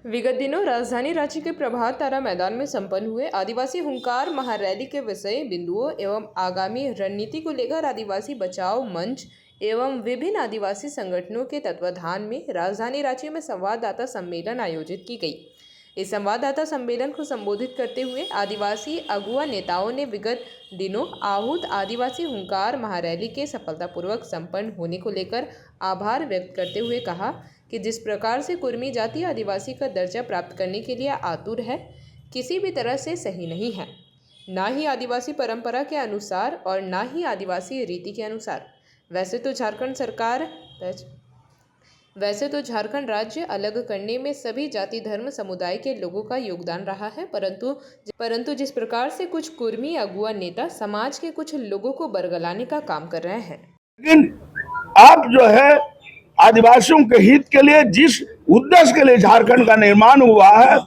विगत दिनों राजधानी रांची के प्रभात तारा मैदान में संपन्न हुए आदिवासी हुंकार महारैली के विषय बिंदुओं एवं आगामी रणनीति को लेकर आदिवासी बचाओ मंच एवं विभिन्न आदिवासी संगठनों के तत्वाधान में राजधानी रांची में संवाददाता सम्मेलन आयोजित की गई। इस संवाददाता सम्मेलन को संबोधित करते हुए आदिवासी अगुआ नेताओं ने विगत दिनों आहूत आदिवासी हुंकार महारैली के सफलतापूर्वक संपन्न होने को लेकर आभार व्यक्त करते हुए कहा कि जिस प्रकार से कुर्मी जाति आदिवासी का दर्जा प्राप्त करने के लिए आतुर है, किसी भी तरह से सही नहीं है, ना ही आदिवासी परंपरा के अनुसार और ना ही आदिवासी रीति के अनुसार। वैसे तो झारखंड राज्य अलग करने में सभी जाति धर्म समुदाय के लोगों का योगदान रहा है, परंतु जिस प्रकार से कुछ कुर्मी अगुआ नेता समाज के कुछ लोगों को बरगलाने का काम कर रहे हैं। लेकिन आप जो है आदिवासियों के हित के लिए जिस उद्देश्य के लिए झारखंड का निर्माण हुआ है,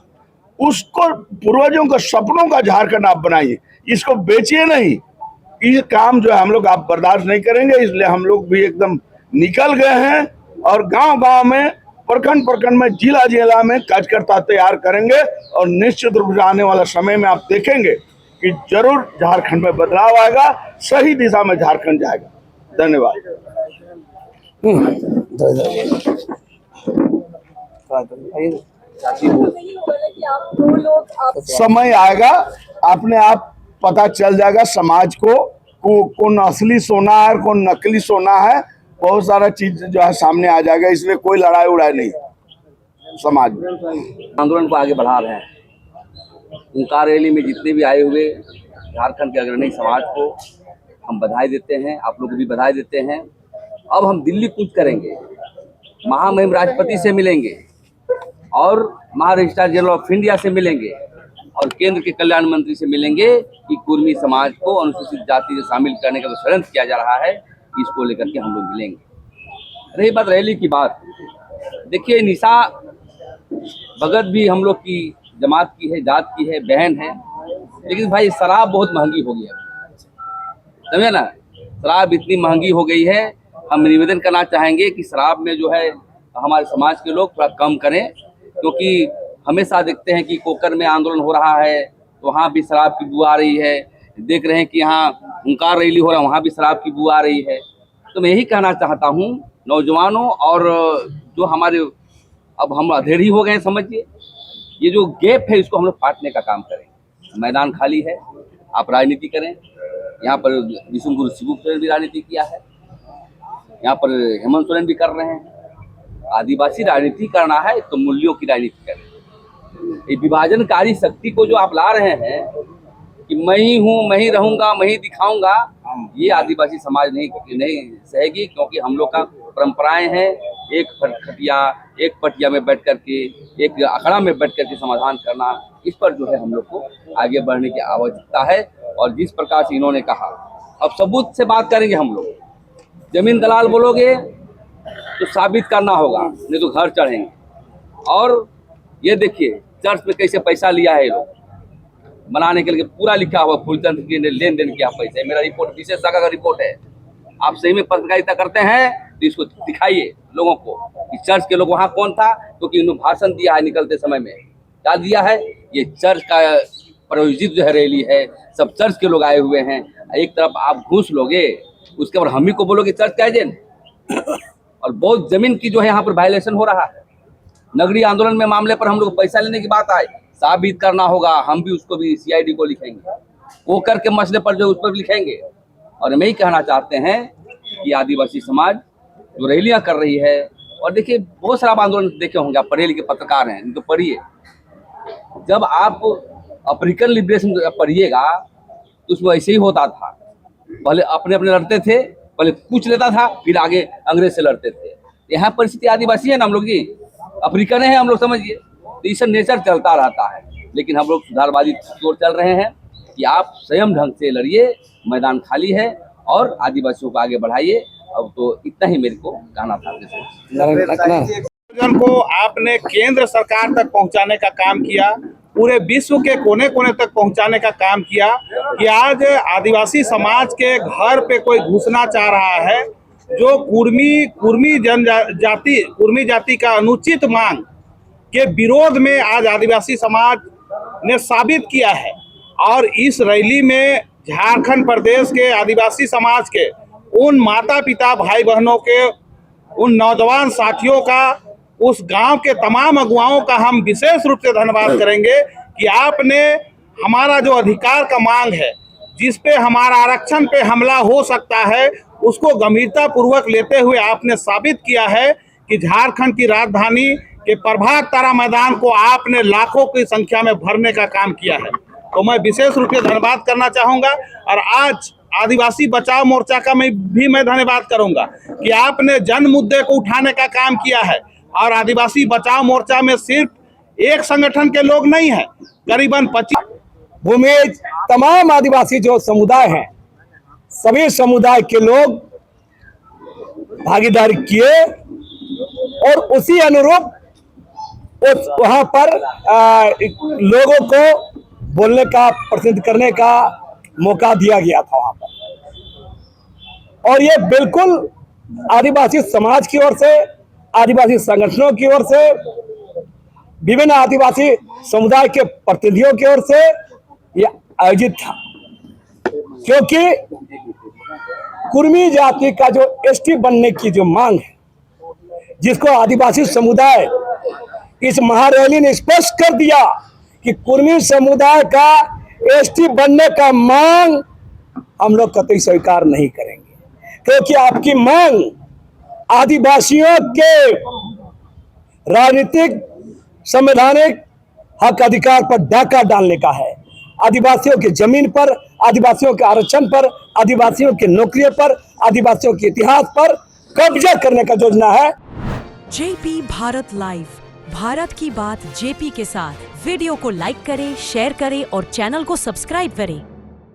उसको पूर्वजों के सपनों का झारखंड आप बनाइए, इसको बेचिए नहीं। ये काम जो है हम लोग आप बर्दाश्त नहीं करेंगे, इसलिए हम लोग भी एकदम निकल गए हैं और गांव-गांव में प्रखंड में जिला में कार्यकर्ता तैयार करेंगे और निश्चित रूप से आने वाला समय में आप देखेंगे कि जरूर झारखंड में बदलाव आएगा, सही दिशा में झारखंड जाएगा। धन्यवाद। समय आएगा, अपने आप पता चल जाएगा समाज को कौन असली सोना है और कौन नकली सोना है। बहुत सारा चीज जो है सामने आ जाएगा, इसलिए कोई लड़ाई उड़ाई नहीं समाज में। आंदोलन को आगे बढ़ा रहे हैं। हुंकार रैली में जितने भी आए हुए झारखंड के अग्रणी समाज को हम बधाई देते हैं, आप लोग को भी बधाई देते हैं। अब हम दिल्ली कूच करेंगे, महामहिम राष्ट्रपति से मिलेंगे और महारजिस्ट्रार जनरल ऑफ इंडिया से मिलेंगे और केंद्र के कल्याण मंत्री से मिलेंगे कि कुर्मी समाज को अनुसूचित जाति से शामिल करने का जो षड्यंत्र किया जा रहा है, इसको लेकर के हम लोग मिलेंगे। रही बात रैली की बात, देखिए निशा भगत भी हम लोग की जमात की है, जात की है, बहन है, लेकिन भाई शराब बहुत महंगी हो गई है, समझे ना। शराब इतनी महंगी हो गई है, हम निवेदन करना चाहेंगे कि शराब में जो है हमारे समाज के लोग थोड़ा कम करें, क्योंकि हमेशा देखते हैं कि कोकर में आंदोलन हो रहा है तो वहाँ भी शराब की बू आ रही है, देख रहे हैं कि यहाँ हुंकार रैली हो रहा है वहाँ भी शराब की बू आ रही है। तो मैं यही कहना चाहता हूँ नौजवानों और जो हमारे अब हम अधेड़ ही हो गए, समझिए ये जो गैप है इसको हम लोग फाटने का काम करें। मैदान खाली है, आप राजनीति करें। यहाँ पर विष्णुगुरु शिबू सोरेन भी राजनीति किया है, यहाँ पर हेमंत सोरेन भी कर रहे हैं। आदिवासी राजनीति करना है तो मूल्यों की राजनीति करें। ये विभाजनकारी शक्ति को जो आप ला रहे हैं कि मैं ही हूँ, मैं ही रहूंगा, मैं ही दिखाऊंगा, ये आदिवासी समाज नहीं सहेगी, क्योंकि हम लोग का परंपराएं हैं एक पटिया में बैठ करके, एक अखड़ा में बैठ करके समाधान करना। इस पर जो है हम लोग को आगे बढ़ने की आवश्यकता है। और जिस प्रकार से इन्होंने कहा, अब सबूत से बात करेंगे हम लोग। जमीन दलाल बोलोगे तो साबित करना होगा, नहीं तो घर चढ़ेंगे। और ये देखिए चर्च में कैसे पैसा लिया है लोग बनाने के लिए, पूरा लिखा हुआ फूलचंद के लेन देन किया पैसा। मेरा रिपोर्ट विशेष शाखा का रिपोर्ट है। आप सही में पत्रकारिता करते हैं तो इसको दिखाइए लोगों को कि चर्च के लोग वहाँ कौन था, क्योंकि इन्होंने भाषण दिया है निकलते समय में। क्या दिया है? ये चर्च का प्रायोजित जो है रैली है, सब चर्च के लोग आए हुए हैं। एक तरफ आप घूस लोगे, उसके बाद हम ही को बोलोगे चर्च का एजेंट। और बहुत जमीन की जो है यहाँ पर वायलेशन हो रहा है। नगरीय आंदोलन में मामले पर हम लोग पैसा लेने की बात आए, साबित करना होगा। हम भी उसको भी सीआईडी को लिखेंगे, वो करके मसले पर जो उस पर लिखेंगे। और मैं ही कहना चाहते हैं कि आदिवासी समाज जो रैलियां कर रही है, और देखिए बहुत सारा आंदोलन देखे होंगे आप, पढ़े लिखे पत्रकार हैं, इनको पढ़िए। जब आप अफ्रीकन लिबरेशन पढ़िएगा तो उसमें ऐसे ही होता था। पहले अपने लड़ते थे, पहले कुछ लेता था, फिर आगे अंग्रेज से लड़ते थे। यहाँ परिस्थिति आदिवासी है ना, हम लोग की अफ्रीकन है हम लोग, समझिए। तो इससे नेचर चलता रहता है, लेकिन हम लोग सुधारवादी की ओर चल रहे हैं कि आप स्वयं ढंग से लड़िए, मैदान खाली है और आदिवासियों को आगे बढ़ाइए। अब तो इतना ही मेरे को कहना था। को आपने केंद्र सरकार तक पहुंचाने का काम किया, पूरे विश्व के कोने कोने तक पहुंचाने का काम किया कि आज आदिवासी समाज के घर पे कोई घुसना चाह रहा है, जो कुर्मी जाति का अनुचित मांग के विरोध में आज आदिवासी समाज ने साबित किया है। और इस रैली में झारखंड प्रदेश के आदिवासी समाज के उन माता पिता भाई बहनों के, उन नौजवान साथियों का, उस गांव के तमाम अगुवाओं का हम विशेष रूप से धन्यवाद करेंगे कि आपने हमारा जो अधिकार का मांग है, जिस पे हमारा आरक्षण पे हमला हो सकता है, उसको गंभीरता पूर्वक लेते हुए आपने साबित किया है कि झारखंड की राजधानी के प्रभात तारा मैदान को आपने लाखों की संख्या में भरने का काम किया है। तो मैं विशेष रूप से धन्यवाद करना चाहूँगा। और आज आदिवासी बचाओ मोर्चा का मैं धन्यवाद करूँगा कि आपने जन मुद्दे को उठाने का काम किया है। और आदिवासी बचाओ मोर्चा में सिर्फ एक संगठन के लोग नहीं हैं, करीबन 25 भूमिज तमाम आदिवासी जो समुदाय हैं, सभी समुदाय के लोग भागीदारी किए और उसी अनुरूप उस वहां पर लोगों को बोलने का, प्रतिनिधित्व करने का मौका दिया गया था वहां पर। और ये बिल्कुल आदिवासी समाज की ओर से, आदिवासी संगठनों की ओर से, विभिन्न आदिवासी समुदाय के प्रतिनिधियों की ओर से ये आयोजित था। क्योंकि कुर्मी जाति का जो एसटी बनने की जो मांग है, जिसको आदिवासी समुदाय इस महारैली ने स्पष्ट कर दिया कि कुर्मी समुदाय का एसटी बनने का मांग हम लोग कतई स्वीकार नहीं करेंगे। क्योंकि आपकी मांग आदिवासियों के राजनीतिक संवैधानिक हक अधिकार पर डाका डालने का है। आदिवासियों की जमीन पर, आदिवासियों के आरक्षण पर, आदिवासियों की नौकरियों पर, आदिवासियों के इतिहास पर कब्जा करने का योजना है। जेपी भारत लाइव, भारत की बात जेपी के साथ। वीडियो को लाइक करें, शेयर करें और चैनल को सब्सक्राइब करें।